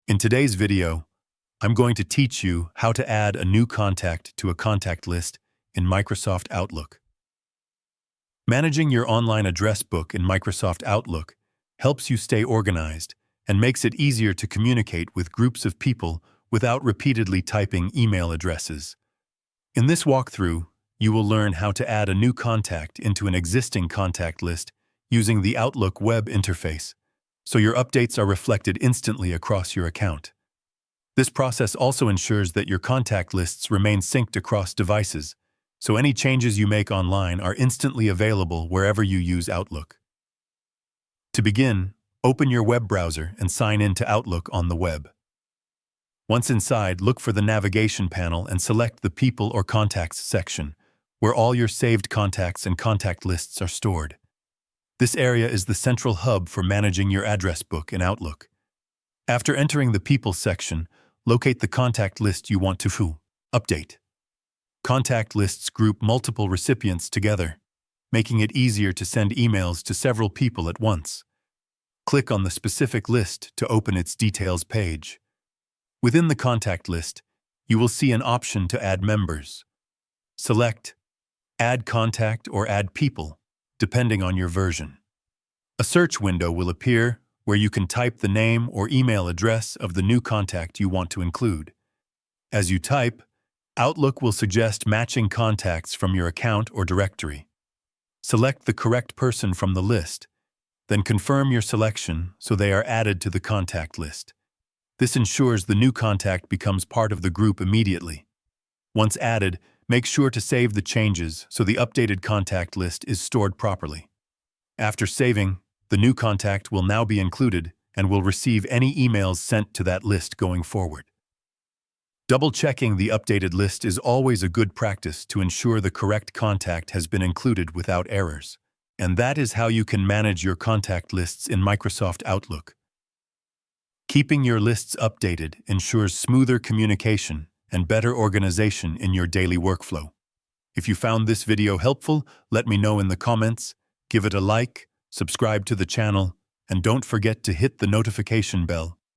In today's video, I'm going to teach you how to add a new contact to a contact list in Microsoft Outlook. Managing your online address book in Microsoft Outlook helps you stay organized and makes it easier to communicate with groups of people without repeatedly typing email addresses. In this walkthrough, you will learn how to add a new contact into an existing contact list using the Outlook web interface, so your updates are reflected instantly across your account. This process also ensures that your contact lists remain synced across devices, so any changes you make online are instantly available wherever you use Outlook. To begin, open your web browser and sign in to Outlook on the web. Once inside, look for the navigation panel and select the People or Contacts section, where all your saved contacts and contact lists are stored. This area is the central hub for managing your address book in Outlook. After entering the People section, locate the contact list you want to update. Contact lists group multiple recipients together, making it easier to send emails to several people at once. Click on the specific list to open its details page. Within the contact list, you will see an option to add members. Select Add Contact or Add People, depending on your version. A search window will appear where you can type the name or email address of the new contact you want to include. As you type, Outlook will suggest matching contacts from your account or directory. Select the correct person from the list, then confirm your selection so they are added to the contact list. This ensures the new contact becomes part of the group immediately. Once added, make sure to save the changes so the updated contact list is stored properly. After saving, the new contact will now be included and will receive any emails sent to that list going forward. Double-checking the updated list is always a good practice to ensure the correct contact has been included without errors. And that is how you can manage your contact lists in Microsoft Outlook. Keeping your lists updated ensures smoother communication and better organization in your daily workflow. If you found this video helpful, let me know in the comments, give it a like, subscribe to the channel, and don't forget to hit the notification bell